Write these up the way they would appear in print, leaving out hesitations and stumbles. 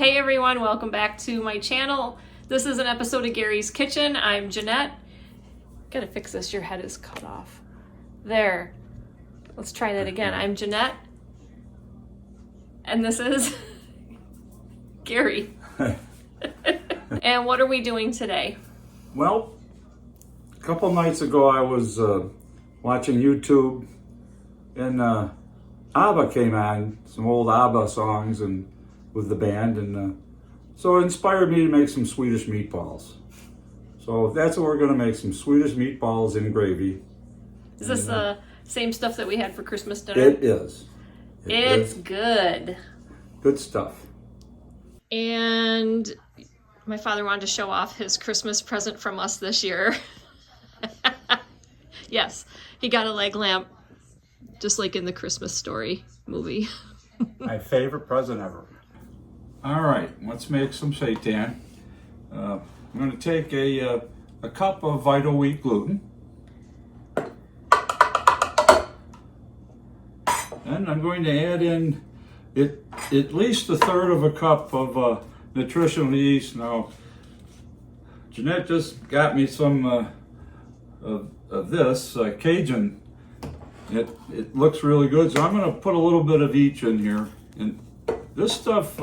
Hey everyone, welcome back to my channel. This is an episode of Gary's Kitchen. I'm Jeanette. Gotta fix this, your head is cut off. There. Let's try that again. I'm Jeanette. And this is Gary. And what are we doing today? Well, a couple nights ago I was watching YouTube and ABBA came on, some old ABBA songs and with the band, and so it inspired me to make some Swedish meatballs. So that's what we're going to make, some Swedish meatballs in gravy. Is this the same stuff that we had for Christmas dinner? It is. It's good. Good stuff. And my father wanted to show off his Christmas present from us this year. Yes, he got a leg lamp, just like in the Christmas Story movie. My favorite present ever. All right, let's make some seitan. I'm going to take a cup of Vital Wheat gluten. And I'm going to add in at least a third of a cup of nutritional yeast. Now, Jeanette just got me some of this Cajun. It looks really good, so I'm going to put a little bit of each in here. And this stuff,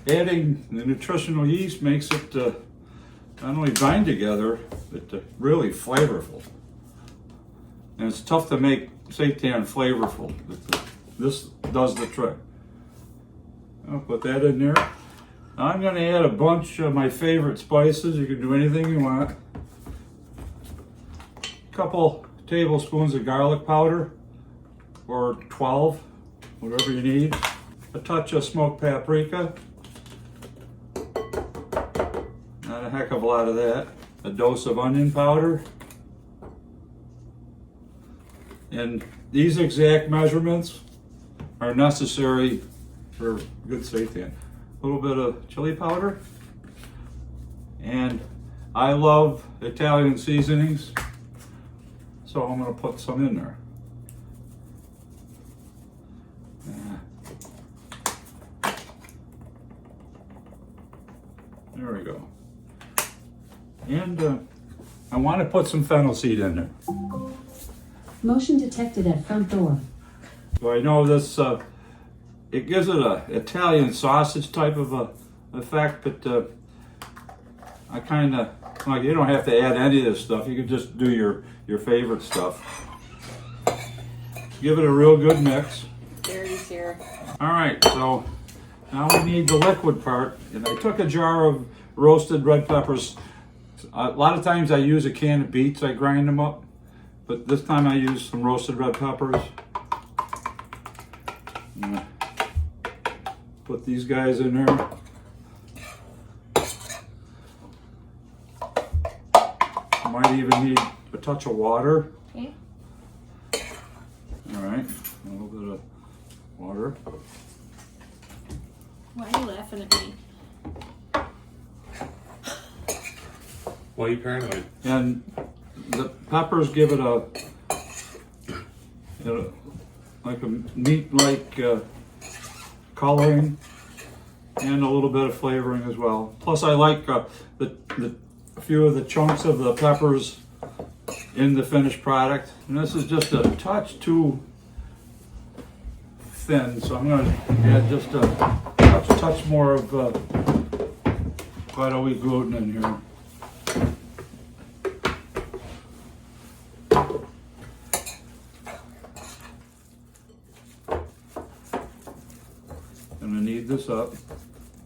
adding the nutritional yeast makes it not only bind together, but really flavorful. And it's tough to make seitan flavorful, but this does the trick. I'll put that in there. Now I'm going to add a bunch of my favorite spices. You can do anything you want. A couple tablespoons of garlic powder, or 12, whatever you need. A touch of smoked paprika. Not a heck of a lot of that. A dose of onion powder. And these exact measurements are necessary for good seitan. A little bit of chili powder. And I love Italian seasonings, so I'm going to put some in there. There we go. And I want to put some fennel seed in there. Motion detected at front door. So I know this, it gives it a Italian sausage type of a effect, but I kind of, like, you don't have to add any of this stuff. You can just do your favorite stuff. Give it a real good mix. Gary's here. All right, so now we need the liquid part. And I took a jar of roasted red peppers. A lot of times I use a can of beets, I grind them up. But this time I use some roasted red peppers. Put these guys in there. Might even need a touch of water. Okay. All right, a little bit of water. Why are you laughing at me? Why are you paranoid? And the peppers give it like a meat-like coloring and a little bit of flavoring as well. Plus, I like a few of the chunks of the peppers in the finished product. And this is just a touch too thin, so I'm going to add just a touch more of Vital Wheat gluten in here. I'm going to knead this up.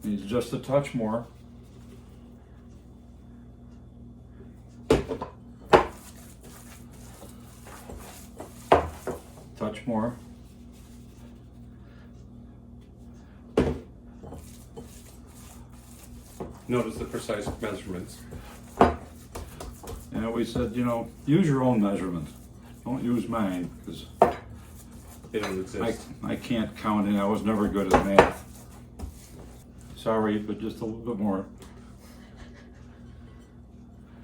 Needs just a touch more. Touch more. Notice the precise measurements. And we said, you know, use your own measurements. Don't use mine, because They don't exist. I can't count, and I was never good at math. Sorry, but just a little bit more.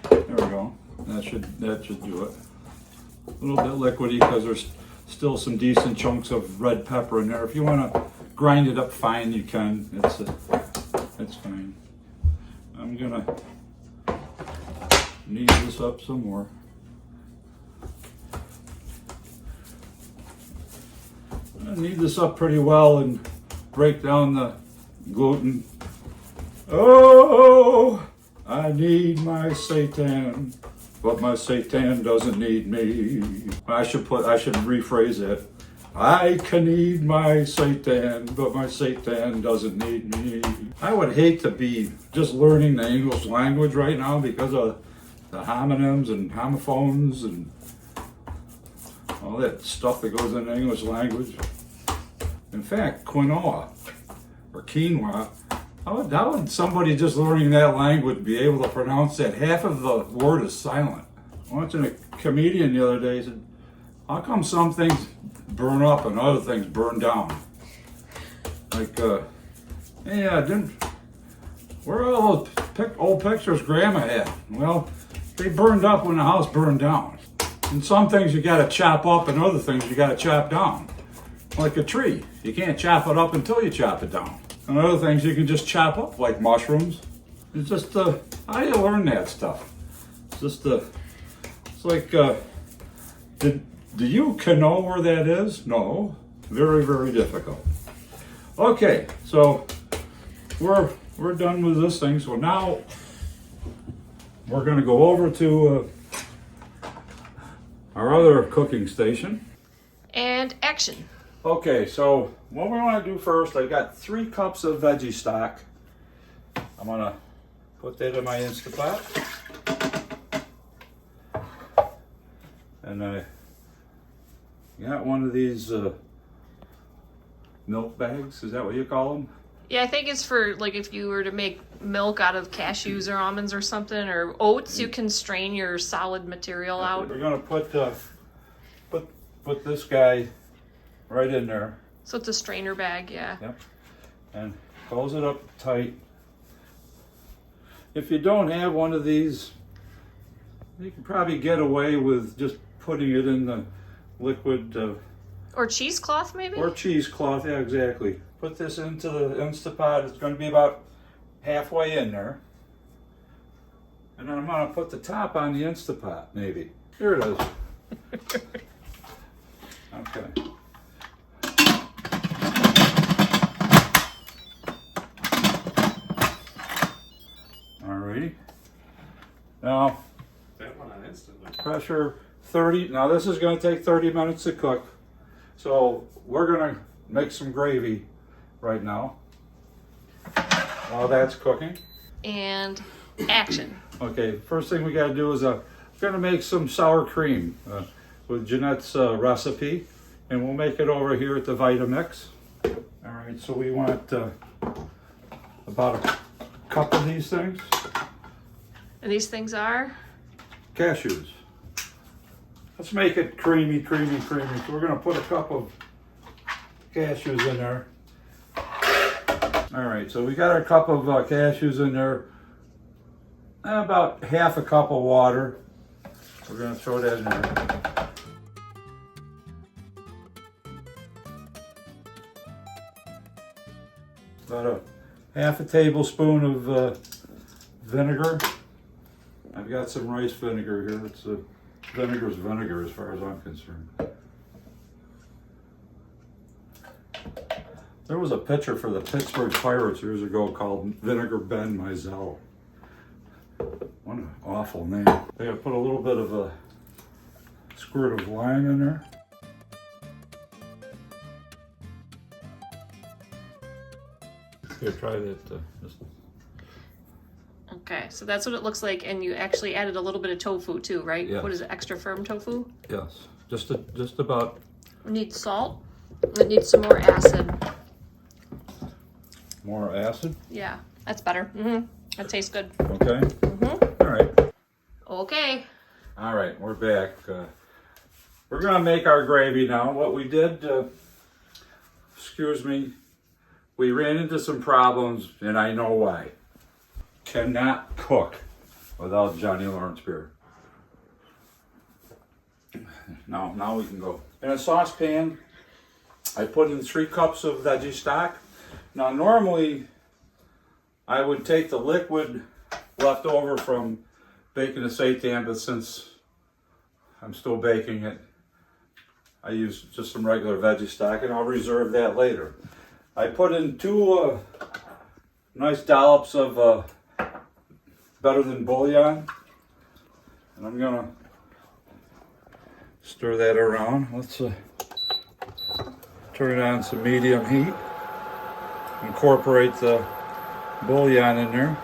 There we go. That should do it. A little bit liquidy because there's still some decent chunks of red pepper in there. If you want to grind it up fine, you can. It's That's fine. I'm gonna knead this up some more. I'm gonna knead this up pretty well and break down the gluten. Oh, I need my seitan, but my seitan doesn't need me. I should rephrase it. I can need my seitan, but my seitan doesn't need me. I would hate to be just learning the English language right now because of the homonyms and homophones and all that stuff that goes in the English language. In fact, quinoa or quinoa, how would somebody just learning that language be able to pronounce that? Half of the word is silent. Watching a comedian the other day said, how come some things burn up and other things burn down? Like, where are all those old pictures Grandma had? Well, they burned up when the house burned down. And some things you gotta chop up and other things you gotta chop down. Like a tree, you can't chop it up until you chop it down. And other things you can just chop up, like mushrooms. It's just, how do you learn that stuff? It's just, it's like, do you know where that is? No. Very, very difficult. Okay, so we're done with this thing. So now we're going to go over to our other cooking station. And action. Okay, so what we want to do first, I got 3 cups of veggie stock. I'm going to put that in my Instapot. And I got one of these milk bags. Is that what you call them? Yeah, I think it's for like if you were to make milk out of cashews or almonds or something, or oats, you can strain your solid material out. We're going to put this guy right in there. So it's a strainer bag, yeah. Yep. And close it up tight. If you don't have one of these, you can probably get away with just putting it in the liquid. Or cheesecloth, maybe? Or cheesecloth, yeah, exactly. Put this into the Instapot. It's going to be about halfway in there. And then I'm going to put the top on the Instapot, maybe. Here it is. Okay. Alrighty. Now, That one on instantly. pressure 30. Now this is going to take 30 minutes to cook. So we're going to make some gravy right now while that's cooking. And action. Okay, first thing we got to do is we're going to make some sour cream with Jeanette's recipe, and we'll make it over here at the Vitamix. All right, so we want about a cup of these things. And these things are? Cashews. Let's make it creamy, creamy, creamy. So we're going to put a cup of cashews in there. All right, so we got our cup of cashews in there. And about half a cup of water. We're going to throw that in there. About a half a tablespoon of vinegar. I've got some rice vinegar here. It's vinegar's vinegar as far as I'm concerned. There was a pitcher for the Pittsburgh Pirates years ago called Vinegar Ben Mizell. What an awful name. I gotta put a little bit of a squirt of lime in there. Here, try that. Okay, so that's what it looks like, and you actually added a little bit of tofu too, right? Yes. What is it, extra firm tofu? Yes, just about. We need salt. It needs some more acid. More acid? Yeah, that's better. Mm-hmm. That tastes good. Okay. Mm-hmm. All right. Okay. All right, we're back. We're gonna make our gravy now. What we did, excuse me, we ran into some problems, and I know why. Cannot cook without Johnny Lawrence beer. Now we can go. In a saucepan, I put in 3 cups of veggie stock. Now normally, I would take the liquid left over from baking the seitan, but since I'm still baking it, I use just some regular veggie stock, and I'll reserve that later. I put in 2 nice dollops of better than bouillon, and I'm gonna stir that around. Let's turn it on some medium heat. Incorporate the bouillon in there.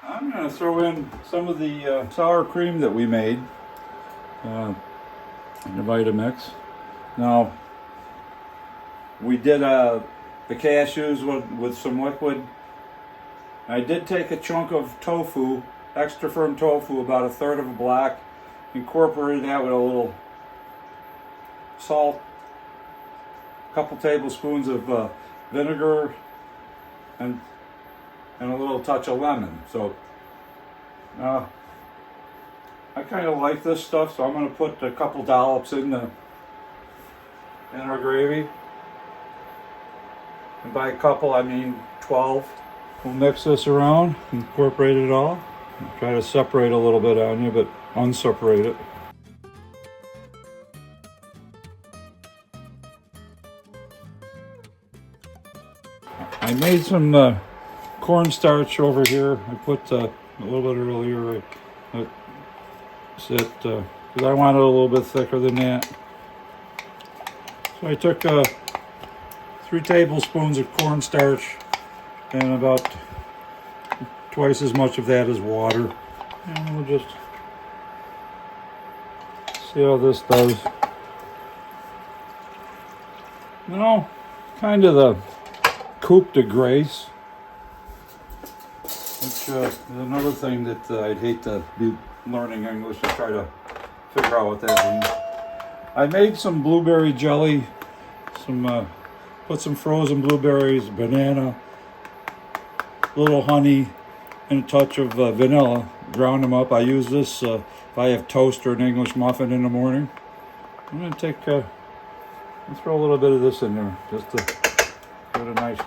I'm gonna throw in some of the sour cream that we made in the Vitamix. Now, we did the cashews with some liquid. I did take a chunk of tofu, extra firm tofu, about 1/3 of a block, incorporated that with a little salt, a couple tablespoons of vinegar, and a little touch of lemon. So I kind of like this stuff, so I'm going to put a couple dollops in our gravy. And by a couple, I mean 12. We'll mix this around, incorporate it all. Try to separate a little bit on you, but unseparate it. I made some cornstarch over here. I put a little bit earlier. Because I want it a little bit thicker than that. So I took 3 tablespoons of cornstarch and about twice as much of that as water. And we'll just see how this does. You know, kind of the coupe de grace, which is another thing that I'd hate to be learning English to try to figure out what that means. I made some blueberry jelly, put some frozen blueberries, banana, a little honey, and a touch of vanilla. Ground them up. I use this if I have toast or an English muffin in the morning. I'm going to take, throw a little bit of this in there just to get a nice.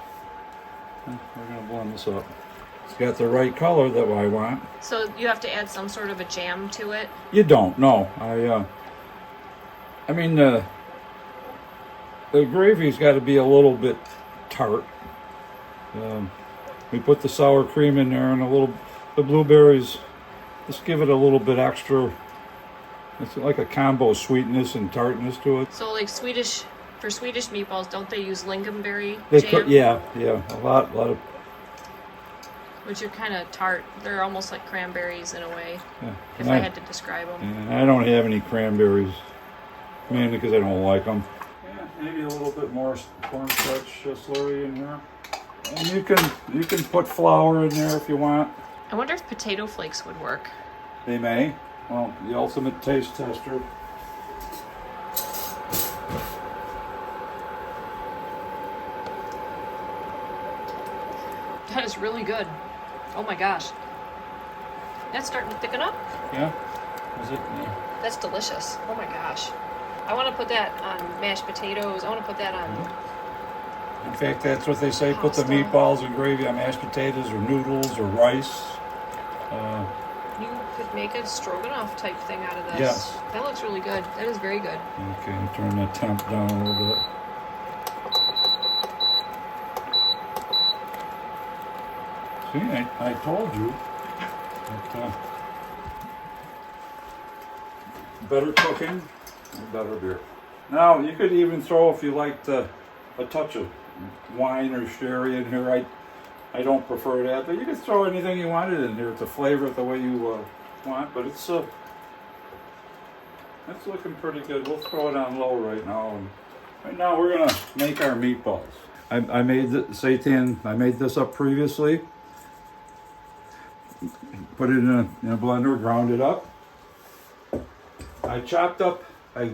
We're going to blend this up. It's got the right color that I want. So you have to add some sort of a jam to it? You don't, no. I mean, the gravy's got to be a little bit tart. We put the sour cream in there and the blueberries. Just give it a little bit extra. It's like a combo sweetness and tartness to it. So like for Swedish meatballs, don't they use lingonberry jam? Yeah, a lot of. Which are kind of tart. They're almost like cranberries in a way, Yeah. if I had to describe them. And I don't have any cranberries, mainly because I don't like them. Yeah, maybe a little bit more cornstarch slurry in here. And you can put flour in there if you want. I wonder if potato flakes would work. They may. Well, the ultimate taste tester. That is really good. Oh my gosh. That's starting to thicken up. Yeah? Is it? Yeah. That's delicious. Oh my gosh. I want to put that on mashed potatoes. I want to put that on... In fact, that's what they say. Put the Pasta. meatballs and gravy on mashed potatoes or noodles or rice. You could make a stroganoff type thing out of this. Yes. That looks really good. That is very good. Okay, turn the temp down a little bit. See, I told you. But, better cooking and better beer. Now, you could even throw, if you liked, a touch of wine or sherry in here. I don't prefer that, but you could throw anything you wanted in here to flavor it the way you want. But it's looking pretty good. We'll throw it on low right now. And right now, we're gonna make our meatballs. I made the seitan. I made this up previously. Put it in a blender, ground it up. I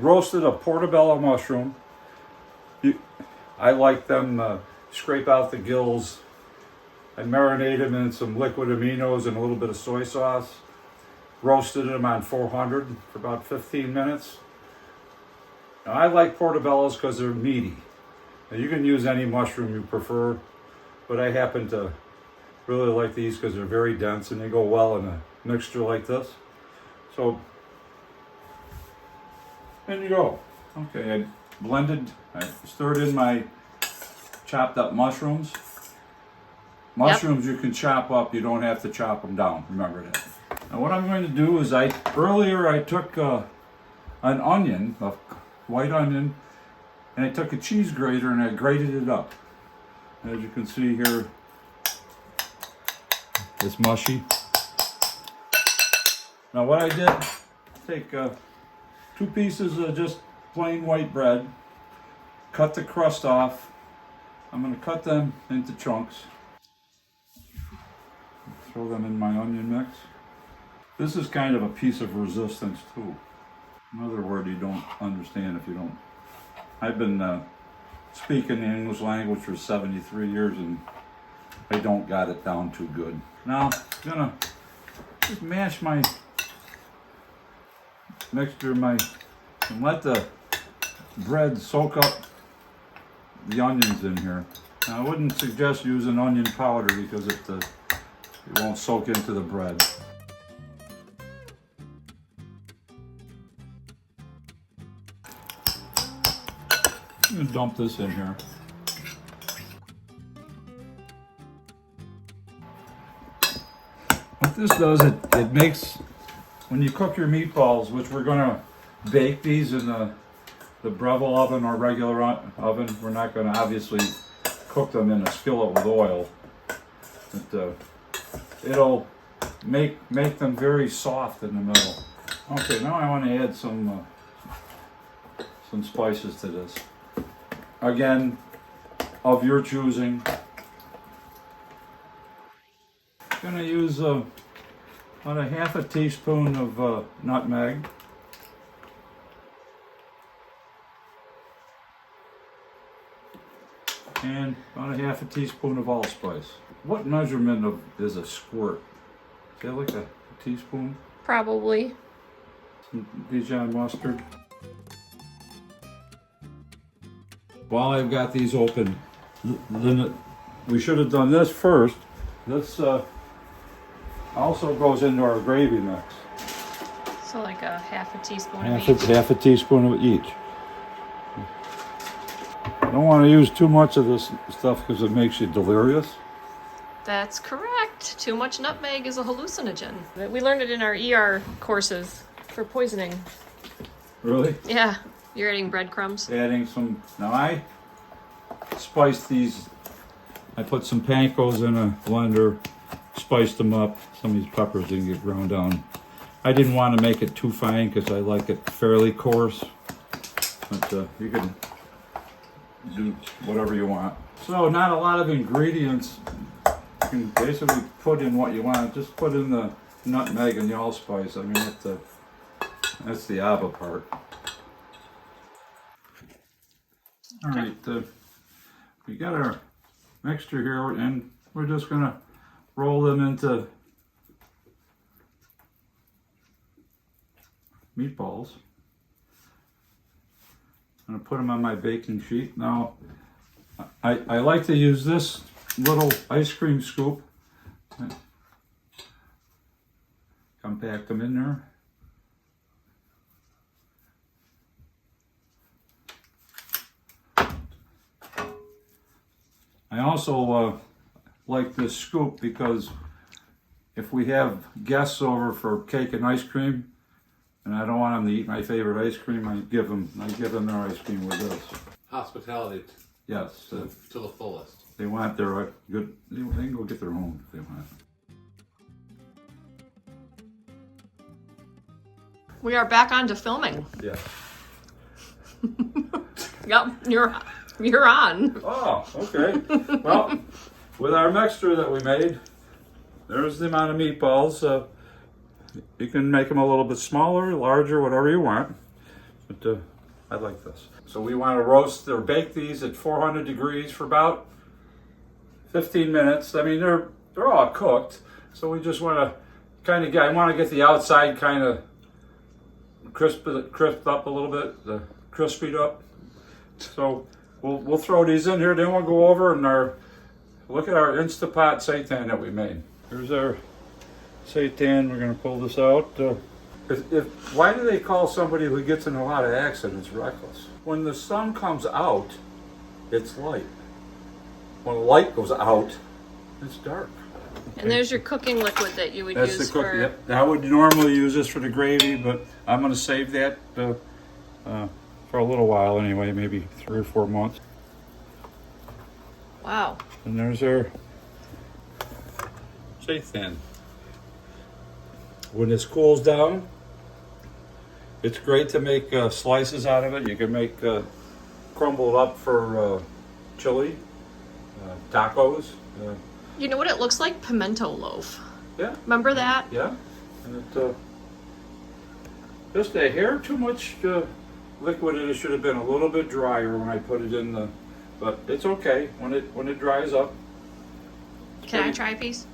roasted a portobello mushroom. I like them, scrape out the gills. I marinated them in some liquid aminos and a little bit of soy sauce. Roasted them on 400 for about 15 minutes. Now, I like portobellos because they're meaty. Now, you can use any mushroom you prefer, but I happen to Really like these because they're very dense and they go well in a mixture like this. So, there you go. Okay, I blended, I stirred in my chopped up mushrooms. Mushrooms you can chop up, you don't have to chop them down, remember that. Now what I'm going to do is earlier I took an onion, a white onion, and I took a cheese grater and I grated it up. As you can see here, it's mushy. Now what I did, take 2 pieces of just plain white bread, cut the crust off. I'm going to cut them into chunks. Throw them in my onion mix. This is kind of a piece of resistance too. Another word you don't understand if you don't. I've been speaking the English language for 73 years and I don't got it down too good. Now I'm gonna just mash my mixture and let the bread soak up the onions in here. Now I wouldn't suggest using onion powder because it won't soak into the bread. I'm gonna dump this in here. What this does, it makes, when you cook your meatballs, which we're gonna bake these in the Breville oven or regular oven, we're not gonna obviously cook them in a skillet with oil. But, it'll make them very soft in the middle. Okay, now I want to add some spices to this. Again, of your choosing. I'm gonna use about a half a teaspoon of nutmeg. And about a half a teaspoon of allspice. What measurement is a squirt? Is that like a teaspoon? Probably. Some Dijon mustard. While I've got these open, then we should have done this first. This also goes into our gravy mix. So like a half a teaspoon Half of each. half a teaspoon of each. I don't want to use too much of this stuff because it makes you delirious. That's correct. Too much nutmeg is a hallucinogen. We learned it in our ER courses for poisoning. Really? Yeah, you're eating breadcrumbs. Adding some, now I spiced these, I put some pancos in a blender, spiced them up. Some of these peppers didn't get ground down. I didn't want to make it too fine because I like it fairly coarse. But you can do whatever you want. So not a lot of ingredients. You can basically put in what you want. Just put in the nutmeg and the allspice. I mean, that's the ABBA part. All right, we got our mixture here, and we're just gonna roll them into meatballs. I'm gonna put them on my baking sheet. Now, I like to use this little ice cream scoop. Compact them in there. I also like this scoop because if we have guests over for cake and ice cream, and I don't want them to eat my favorite ice cream, I give them their ice cream with this. Hospitality Yes, to the fullest. they want their good. They can go get their own if they want. We are back on to filming. Yeah. Yep, you're on. Oh, okay. Well, with our mixture that we made, there's the amount of meatballs. You can make them a little bit smaller, larger, whatever you want. But I like this. So we want to roast or bake these at 400 degrees for about 15 minutes. I mean, they're all cooked. So we just want to kind of I want to get the outside kind of crisped up a little bit, crispied up. So we'll throw these in here, then we'll go over and look at our Instapot seitan that we made. Here's our seitan. We're going to pull this out. Why do they call somebody who gets in a lot of accidents reckless? When the sun comes out, it's light. When the light goes out, it's dark. And there's your cooking liquid that you would That's use the cook. for... Yep. I would normally use this for the gravy, but I'm going to save that for a little while anyway, maybe 3 or 4 months. Wow. And there's our seitan. When this cools down, it's great to make slices out of it. You can make crumbled up for chili, tacos. You know what it looks like? Pimento loaf. Yeah. Remember that? Yeah. And it, just a hair too much liquid, and it should have been a little bit drier when I put it in the. But it's okay when it dries up. Can I try a piece?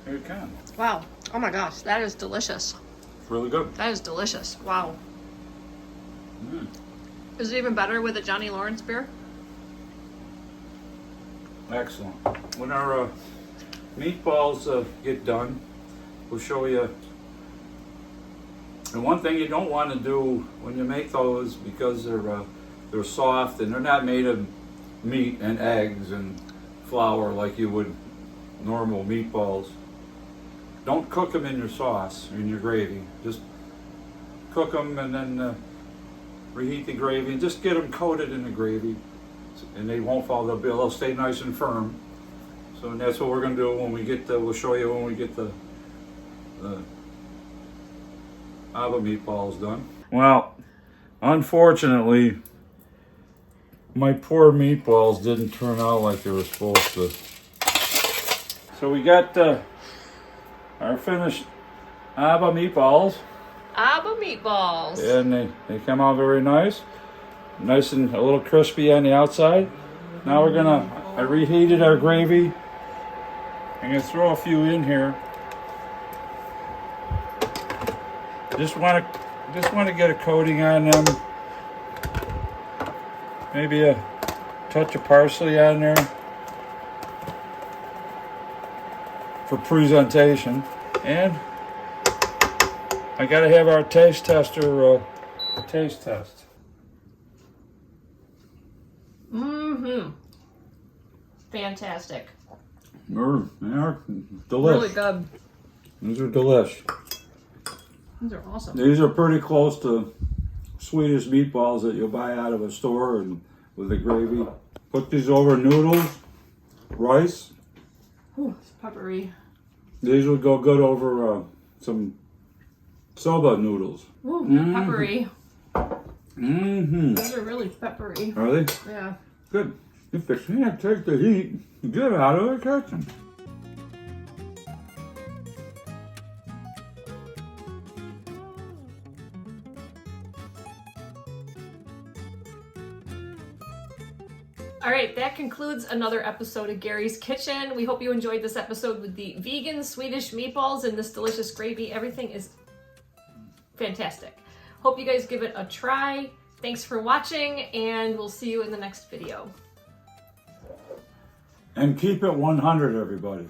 You can. Wow. Oh my gosh, that is delicious. It's really good. That is delicious. Wow. Mm. Is it even better with a Johnny Lawrence beer? Excellent. When our meatballs get done, we'll show you. And one thing you don't want to do when you make those, because they're soft and they're not made of meat and eggs and flour like you would normal meatballs. Don't cook them in your sauce or in your gravy. Just cook them and then reheat the gravy and just get them coated in the gravy, and they won't fall. They'll stay nice and firm. So and that's what we're going to do when we get we'll show you when we get the Ava meatballs done. Well, unfortunately, my poor meatballs didn't turn out like they were supposed to. So we got our finished Ava meatballs. Ava meatballs. And they come out very nice. Nice and a little crispy on the outside. Now I reheated our gravy. I'm gonna throw a few in here. Just want to get a coating on them. Maybe a touch of parsley on there for presentation. And I gotta have our taste tester taste test. Mm-hmm. Fantastic. They are delish. Really good. These are delish. These are awesome. These are pretty close to Swedish meatballs that you'll buy out of a store and with the gravy. Put these over noodles, rice. Ooh, it's peppery. These would go good over some soba noodles. Ooh, peppery. Mm-hmm. Those are really peppery. Are they? Yeah. Good. If they can't take the heat, get out of the kitchen. All right, that concludes another episode of Gary's Kitchen. We hope you enjoyed this episode with the vegan Swedish meatballs and this delicious gravy. Everything is fantastic. Hope you guys give it a try. Thanks for watching, and we'll see you in the next video. And keep it 100, everybody.